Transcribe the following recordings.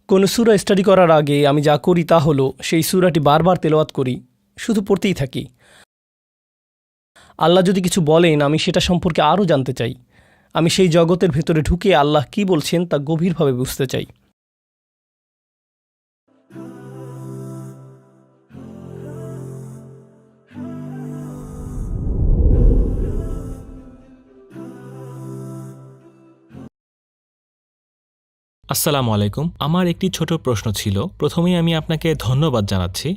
কোনো সূরা স্টাডি করার আগে আমি যা করি তা হলো সেই সূরাটি বারবার তেলাওয়াত করি, শুধু পড়তেই থাকি। আল্লাহ যদি কিছু বলেন আমি সেটা সম্পর্কে আরও জানতে চাই। আমি সেই জগতের ভেতরে ঢুকে আল্লাহ কি বলছেন তা গভীরভাবে বুঝতে চাই। আসসালামু আলাইকুম। আমার একটি ছোট প্রশ্ন ছিল। প্রথমেই আমি আপনাকে ধন্যবাদ জানাচ্ছি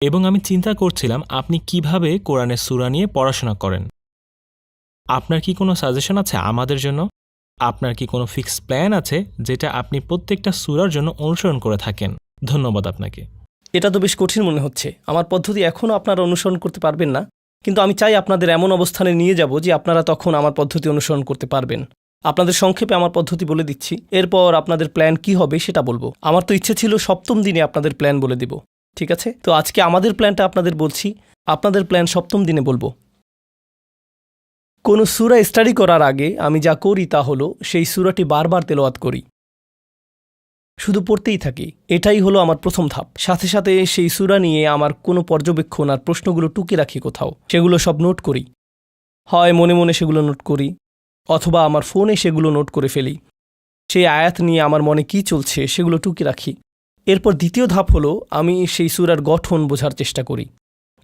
এবং আমি চিন্তা করছিলাম আপনি কিভাবে কোরআনের সূরা নিয়ে পড়াশোনা করেন। আপনার কি কোনো সাজেশন আছে আমাদের জন্য? আপনার কি কোনো ফিক্সড প্ল্যান আছে যেটা আপনি প্রত্যেকটা সূরার জন্য অনুসরণ করে থাকেন? ধন্যবাদ আপনাকে। এটা তো বেশ কঠিন মনে হচ্ছে। আমার পদ্ধতি এখনও আপনারা অনুসরণ করতে পারবেন না, কিন্তু আমি চাই আপনাদের এমন অবস্থানে নিয়ে যাব যে আপনারা তখন আমার পদ্ধতি অনুসরণ করতে পারবেন। আপনাদের সংক্ষেপে আমার পদ্ধতি বলে দিচ্ছি, এরপর আপনাদের প্ল্যান কি হবে সেটা বলবো। আমার তো ইচ্ছে ছিল সপ্তম দিনে আপনাদের প্ল্যান বলে দিব, ঠিক আছে? তো আজকে আমাদের প্ল্যানটা আপনাদের বলছি, আপনাদের প্ল্যান সপ্তম দিনে বলবো। কোনো সূরা স্টাডি করার আগে আমি যা করি তা হলো সেই সূরাটি বারবার তেলাওয়াত করি, শুধু পড়তেই থাকি। এটাই হলো আমার প্রথম ধাপ। সাথে সাথে সেই সূরা নিয়ে আমার কোনো পর্যবেক্ষণ আর প্রশ্নগুলো টুকে রাখি কোথাও, সেগুলো সব নোট করি। হয় মনে মনে সেগুলো নোট করি, অথবা আমার ফোনে সেগুলো নোট করে ফেলি। সেই আয়াত নিয়ে আমার মনে কি চলছে সেগুলো টুকে রাখি। এরপর দ্বিতীয় ধাপ হলো আমি সেই সূরার গঠন বোঝার চেষ্টা করি।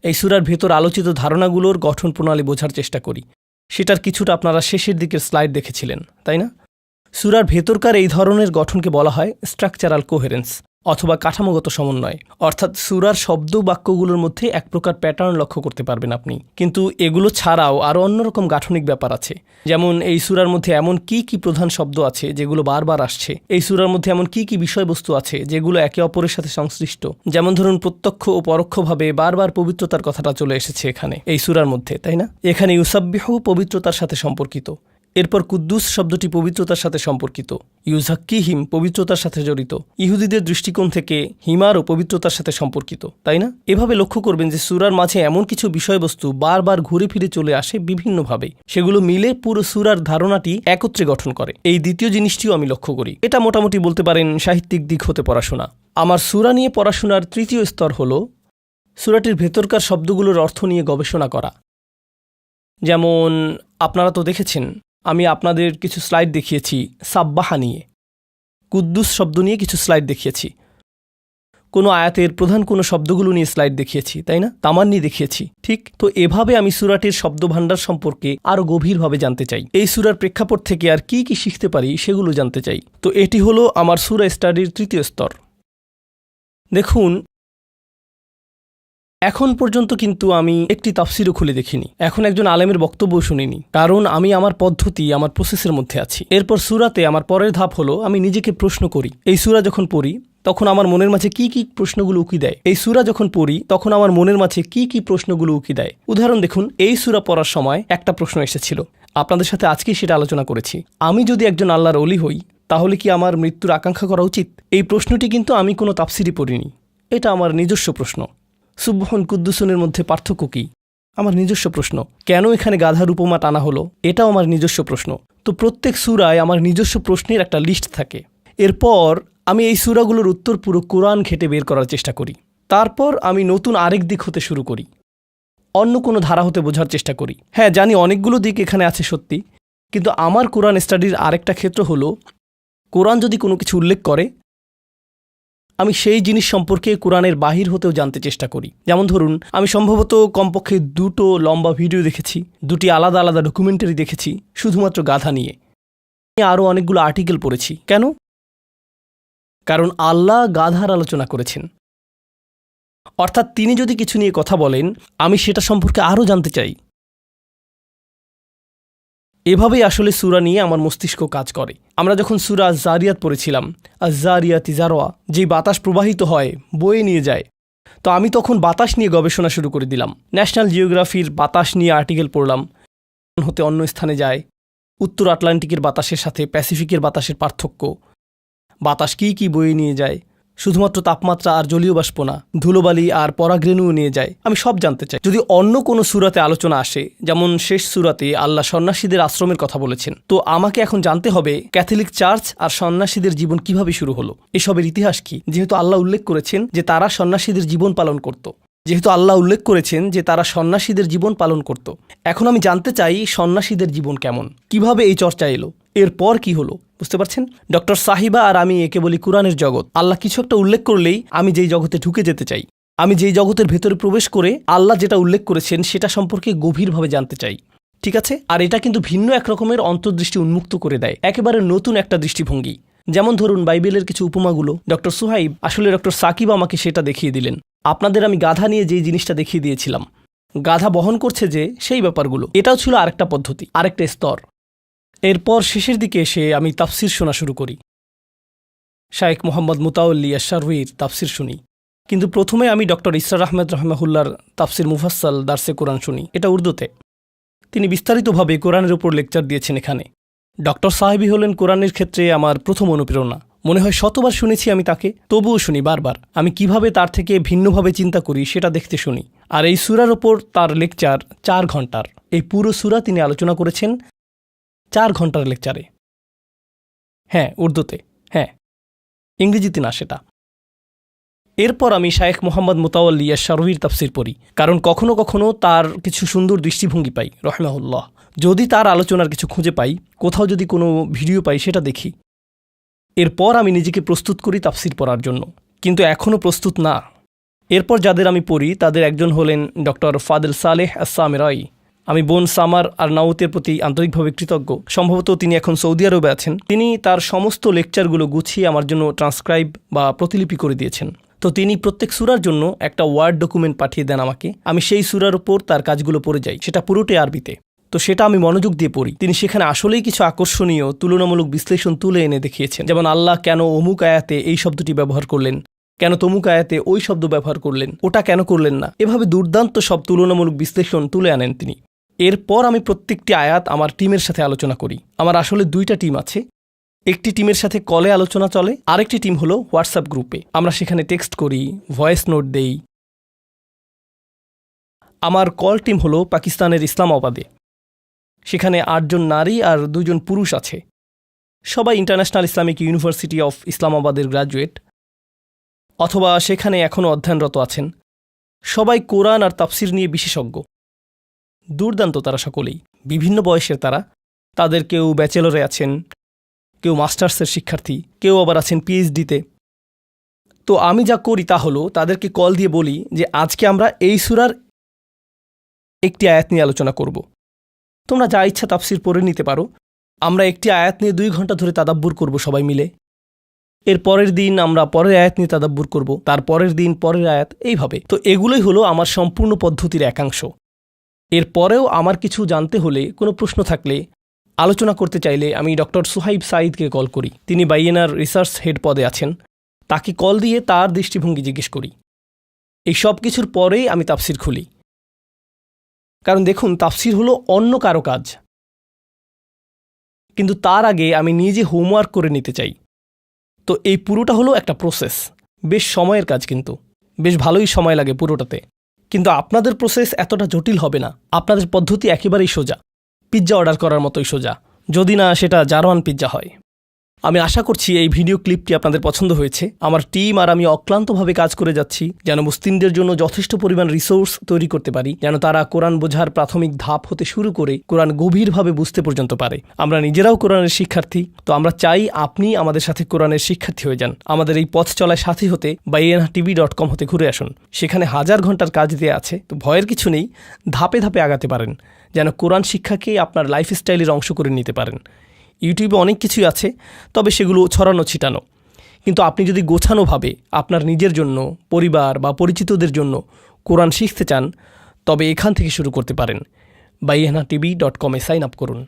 এই সূরার ভেতর আলোচিত ধারণাগুলোর গঠন প্রণালী বোঝার চেষ্টা করি। সেটার কিছুটা আপনারা শেষের দিকের স্লাইড দেখেছিলেন, তাই না? সূরার ভেতরকার এই ধরনের গঠনকে বলা হয় স্ট্রাকচারাল কোহেরেন্স অথবা কাঠামোগত সমন্বয়। অর্থাৎ সূরার শব্দ বাক্যগুলোর মধ্যে এক প্রকার প্যাটার্ন লক্ষ্য করতে পারবেন আপনি, কিন্তু এগুলো ছাড়াও আরও অন্যরকম গাঠনিক ব্যাপার আছে। যেমন এই সূরার মধ্যে এমন কি কি প্রধান শব্দ আছে যেগুলো বারবার আসছে, এই সূরার মধ্যে এমন কি কি বিষয়বস্তু আছে যেগুলো একে অপরের সাথে সংশ্লিষ্ট। যেমন ধরুন প্রত্যক্ষ ও পরোক্ষভাবে বারবার পবিত্রতার কথাটা চলে এসেছে এখানে এই সূরার মধ্যে, তাই না? এখানে ইউসাব্বিহু পবিত্রতার সাথে সম্পর্কিত। এরপর কুদ্দুস শব্দটি পবিত্রতার সাথে সম্পর্কিত। ইউজাক্কিহিম পবিত্রতার সাথে জড়িত। ইহুদিদের দৃষ্টিকোণ থেকে হিমারও পবিত্রতার সাথে সম্পর্কিত, তাই না? এভাবে লক্ষ্য করবেন যে সূরার মাঝে এমন কিছু বিষয়বস্তু বারবার ঘুরে ফিরে চলে আসে বিভিন্নভাবে, সেগুলো মিলে পুরো সূরার ধারণাটি একত্রে গঠন করে। এই দ্বিতীয় জিনিসটিও আমি লক্ষ্য করি। এটা মোটামুটি বলতে পারেন সাহিত্যিক দিক হতে পড়াশোনা। আমার সূরা নিয়ে পড়াশোনার তৃতীয় স্তর হল সূরাটির ভেতরকার শব্দগুলোর অর্থ নিয়ে গবেষণা করা। যেমন আপনারা তো দেখেছেন আমি আপনাদের কিছু স্লাইড দেখিয়েছি সাব্বাহা নিয়ে, কুদ্দুস শব্দ নিয়ে কিছু স্লাইড দেখিয়েছি, কোনো আয়াতের প্রধান কোনো শব্দগুলো নিয়ে স্লাইড দেখিয়েছি, তাই না? তামান্নি দেখিয়েছি, ঠিক? তো এভাবে আমি সূরাটির শব্দভাণ্ডার সম্পর্কে আরও গভীরভাবে জানতে চাই। এই সূরার প্রেক্ষাপট থেকে আর কি কি শিখতে পারি সেগুলো জানতে চাই। তো এটি হলো আমার সূরা স্টাডির তৃতীয় স্তর। দেখুন, এখন পর্যন্ত কিন্তু আমি একটি তাফসিরও খুলে দেখিনি, এখন একজন আলেমের বক্তব্য শুনিনি, কারণ আমি আমার পদ্ধতি, আমার প্রসেসের মধ্যে আছি। এরপর সূরাতে আমার পরের ধাপ হলো আমি নিজেকে প্রশ্ন করি। এই সূরা যখন পড়ি তখন আমার মনের মাঝে কি কি প্রশ্নগুলো উকি দেয়। এই সূরা যখন পড়ি তখন আমার মনের মাঝে কি কি প্রশ্নগুলো উকি দেয়। উদাহরণ দেখুন, এই সূরা পড়ার সময় একটা প্রশ্ন এসেছিল, আপনাদের সাথে আজকেই সেটা আলোচনা করেছি। আমি যদি একজন আল্লাহর ওলি হই তাহলে কি আমার মৃত্যুর আকাঙ্ক্ষা করা উচিত? এই প্রশ্নটি কিন্তু আমি কোনো তাফসিরই পড়িনি, এটা আমার নিজস্ব প্রশ্ন। সুবহান কুদ্দুসনের মধ্যে পার্থক্য কী? আমার নিজস্ব প্রশ্ন। কেন এখানে গাধার উপমা টানা হলো? এটাও আমার নিজস্ব প্রশ্ন। তো প্রত্যেক সূরায় আমার নিজস্ব প্রশ্নের একটা লিস্ট থাকে। এরপর আমি এই সূরাগুলোর উত্তর পুরো কোরআন ঘেঁটে বের করার চেষ্টা করি। তারপর আমি নতুন আরেক দিক হতে শুরু করি, অন্য কোনো ধারা হতে বোঝার চেষ্টা করি। হ্যাঁ, জানি অনেকগুলো দিক এখানে আছে সত্যি, কিন্তু আমার কোরআন স্টাডির আরেকটা ক্ষেত্র হলো কোরআন যদি কোনো কিছু উল্লেখ করে আমি সেই জিনিস সম্পর্কে কোরআনের বাহির হতেও জানতে চেষ্টা করি। যেমন ধরুন, আমি সম্ভবত কমপক্ষে 2টো লম্বা ভিডিও দেখেছি, 2টি আলাদা আলাদা ডকুমেন্টারি দেখেছি শুধুমাত্র গাধা নিয়ে। আমি আরও অনেকগুলো আর্টিকেল পড়েছি। কেন? কারণ আল্লাহ গাধার আলোচনা করেছেন। অর্থাৎ তিনি যদি কিছু নিয়ে কথা বলেন আমি সেটা সম্পর্কে আরও জানতে চাই। এভাবেই আসলে সূরা নিয়ে আমার মস্তিষ্ক কাজ করে। আমরা যখন সূরা আয-যারিয়াত পড়েছিলাম, আয-যারিয়াতি যারওয়া, যেই বাতাস প্রবাহিত হয় বয়ে নিয়ে যায়, তো আমি তখন বাতাস নিয়ে গবেষণা শুরু করে দিলাম। ন্যাশনাল জিওগ্রাফির বাতাস নিয়ে আর্টিকেল পড়লাম, হতে অন্য স্থানে যায়, উত্তর আটলান্টিকের বাতাসের সাথে প্যাসিফিকের বাতাসের পার্থক্য, বাতাস কী কী বয়ে নিয়ে যায়, শুধুমাত্র তাপমাত্রা আর জলীয় বাষ্প না, ধুলোবালি আর পরাগরেণুও নিয়ে যায়। আমি সব জানতে চাই। যদি অন্য কোনো সূরাতে আলোচনা আসে, যেমন শেষ সূরাতে আল্লাহ সন্ন্যাসীদের আশ্রমের কথা বলেছেন, তো আমাকে এখন জানতে হবে ক্যাথলিক চার্চ আর সন্ন্যাসীদের জীবন কিভাবে শুরু হলো, এসবের ইতিহাস কি। যেহেতু আল্লাহ উল্লেখ করেছেন যে তারা সন্ন্যাসীদের জীবন পালন করত, এখন আমি জানতে চাই সন্ন্যাসীদের জীবন কেমন, কিভাবে এই চর্চা এলো, এরপর কি হলো। বুঝতে পারছেন? ডক্টর সাহিবা আর আমি একে বলি কোরআনের জগৎ। আল্লাহ কিছু একটা উল্লেখ করলেই আমি যেই জগতে ঢুকে যেতে চাই, আমি যেই জগতের ভেতরে প্রবেশ করে আল্লাহ যেটা উল্লেখ করেছেন সেটা সম্পর্কে গভীরভাবে জানতে চাই। ঠিক আছে? আর এটা কিন্তু ভিন্ন এক রকমের অন্তর্দৃষ্টি উন্মুক্ত করে দেয়, একেবারে নতুন একটা দৃষ্টিভঙ্গি। যেমন ধরুন বাইবেলের কিছু উপমাগুলো ডক্টর সুহাইব, আসলে ডক্টর সাকিব আমাকে সেটা দেখিয়ে দিলেন। আপনাদের আমি গাধা নিয়ে যেই জিনিসটা দেখিয়ে দিয়েছিলাম, গাধা বহন করছে যে সেই ব্যাপারগুলো, এটাও ছিল আরেকটা পদ্ধতি, আরেকটা স্তর। এরপর শেষের দিকে এসে আমি তাফসির শোনা শুরু করি। শায়েখ মোহাম্মদ মুতাওয়াল্লি আশ-শারউয়ির তাফসির শুনি। কিন্তু প্রথমে আমি ডক্টর ইসরার আহমেদ রহমাহুল্লার তাফসির মুফাসসাল দার্সে কোরআন শুনি। এটা উর্দুতে। তিনি বিস্তারিতভাবে কোরআনের উপর লেকচার দিয়েছেন এখানে। ডক্টর সাহেবই হলেন কোরআনের ক্ষেত্রে আমার প্রথম অনুপ্রেরণা। মনে হয় শতবার শুনেছি আমি তাকে, তবুও শুনি বারবার। আমি কিভাবে তার থেকে ভিন্নভাবে চিন্তা করি সেটা দেখতে শুনি। আর এই সূরার ওপর তার লেকচার 4 ঘন্টার। এই পুরো সূরা তিনি আলোচনা করেছেন 4 ঘন্টার লেকচারে। হ্যাঁ, উর্দুতে। হ্যাঁ, ইংরেজিতে না সেটা। এরপর আমি শায়েখ মোহাম্মদ মুতাওয়াল্লি আশ-শারউয়ির তাফসির পড়ি, কারণ কখনো কখনো তার কিছু সুন্দর দৃষ্টিভঙ্গি পাই রহমাহুল্লাহ। যদি তার আলোচনার কিছু খুঁজে পাই, কোথাও যদি কোনো ভিডিও পাই, সেটা দেখি। এরপর আমি নিজেকে প্রস্তুত করি তাফসির পড়ার জন্য, কিন্তু এখনও প্রস্তুত না। এরপর যাদের আমি পড়ি তাদের একজন হলেন ডক্টর ফাদেল সালেহ আস-সামেরাই। আমি বোন সামার আর নাউতের প্রতি আন্তরিকভাবে কৃতজ্ঞ। সম্ভবত তিনি এখন সৌদি আরবে আছেন। তিনি তার সমস্ত লেকচারগুলো গুছিয়ে আমার জন্য ট্রান্সক্রাইব বা প্রতিলিপি করে দিয়েছেন। তো তিনি প্রত্যেক সূরার জন্য একটা ওয়ার্ড ডকুমেন্ট পাঠিয়ে দেন আমাকে। আমি সেই সূরার উপর তার কাজগুলো পড়ে যাই, সেটা পুরোটাই আরবিতে। তো সেটা আমি মনোযোগ দিয়ে পড়ি। তিনি সেখানে আসলেই কিছু আকর্ষণীয় তুলনামূলক বিশ্লেষণ তুলে এনে দেখিয়েছেন। যেমন আল্লাহ কেন অমুক আয়াতে এই শব্দটি ব্যবহার করলেন, কেন তমুক আয়াতে ওই শব্দ ব্যবহার করলেন, ওটা কেন করলেন না, এভাবে দুর্দান্ত সব তুলনামূলক বিশ্লেষণ তুলে আনেন তিনি। এরপর আমি প্রত্যেকটি আয়াত আমার টিমের সাথে আলোচনা করি। আমার আসলে 2টা টিম আছে। একটি টিমের সাথে কলে আলোচনা চলে, আরেকটি টিম হলো হোয়াটসঅ্যাপ গ্রুপে। আমরা সেখানে টেক্সট করি, ভয়েস নোট দেই। আমার কল টিম হলো পাকিস্তানের ইসলামাবাদে। সেখানে 8 জন নারী আর 2 জন পুরুষ আছে। সবাই ইন্টারন্যাশনাল ইসলামিক ইউনিভার্সিটি অফ ইসলামাবাদের গ্র্যাজুয়েট, অথবা সেখানে এখনও অধ্যয়নরত আছেন। সবাই কোরআন আর তাফসির নিয়ে বিশেষজ্ঞ। দুর্দান্ত তারা সকলেই, বিভিন্ন বয়সের তারা। তাদের কেউ ব্যাচেলরে আছেন, কেউ মাস্টার্সের শিক্ষার্থী, কেউ আবার আছেন পিএইচডিতে। তো আমি যা করি তা হলো তাদেরকে কল দিয়ে বলি যে আজকে আমরা এই সূরার একটি আয়াত নিয়ে আলোচনা করব। তোমরা যা ইচ্ছা তাফসির পড়ে নিতে পারো। আমরা একটি আয়াত নিয়ে 2 ঘন্টা ধরে তাদাব্বুর করব সবাই মিলে। এর পরের দিন আমরা পরের আয়াত নিয়ে তাদাব্বুর করব, তার পরের দিন পরের আয়াত, এইভাবে। তো এগুলোই হলো আমার সম্পূর্ণ পদ্ধতির একাংশ। এরপরেও আমার কিছু জানতে হলে, কোনো প্রশ্ন থাকলে, আলোচনা করতে চাইলে আমি ডক্টর সুহাইব সাঈদকে কল করি। তিনি বাইয়েনার রিসার্চ হেড পদে আছেন। তাকে কল দিয়ে তার দৃষ্টিভঙ্গি জিজ্ঞেস করি। এই সব কিছুর পরেই আমি তাফসির খুলি। কারণ দেখুন, তাফসির হলো অন্য কারো কাজ, কিন্তু তার আগে আমি নিজে হোমওয়ার্ক করে নিতে চাই। তো এই পুরোটা হলো একটা প্রসেস, বেশ সময়ের কাজ, কিন্তু বেশ ভালোই সময় লাগে পুরোটাতে। কিন্তু আপনাদের প্রসেস এতটা জটিল হবে না। আপনাদের পদ্ধতি একেবারেই সোজা, পিৎজা অর্ডার করার মতোই সোজা, যদি না সেটা জার্মান পিৎজা হয়। আমি আশা করছি এই ভিডিও ক্লিপটি আপনাদের পছন্দ হয়েছে। আমার টিম আর আমি অক্লান্তভাবে কাজ করে যাচ্ছি যেন মুসলিমদের জন্য যথেষ্ট পরিমাণ রিসোর্স তৈরি করতে পারি, যেন তারা কোরআন বোঝার প্রাথমিক ধাপ হতে শুরু করে কোরআন গভীরভাবে বুঝতে পর্যন্ত পারে। আমরা নিজেরাও কোরআনের শিক্ষার্থী, তো আমরা চাই আপনি আমাদের সাথে কোরআনের শিক্ষার্থী হয়ে যান। আমাদের এই পথ চলায় সাথী হতে বাইয়েনাটিভি.com হতে ঘুরে আসুন। সেখানে 1000 ঘন্টার কাজ দেওয়া আছে। তো ভয়ের কিছু নেই, ধাপে ধাপে আগাতে পারেন, যেন কোরআন শিক্ষাকে আপনার লাইফস্টাইলের অংশ করে নিতে পারেন। ইউটিউবে অনেক কিছুই আছে, তবে সেগুলো ছড়ানো ছিটানো। কিন্তু আপনি যদি গোছানোভাবে আপনার নিজের জন্য, পরিবার বা পরিচিতদের জন্য কোরআন শিখতে চান, তবে এখান থেকে শুরু করতে পারেন। বাইয়েনাটিভি.com সাইন আপ করুন।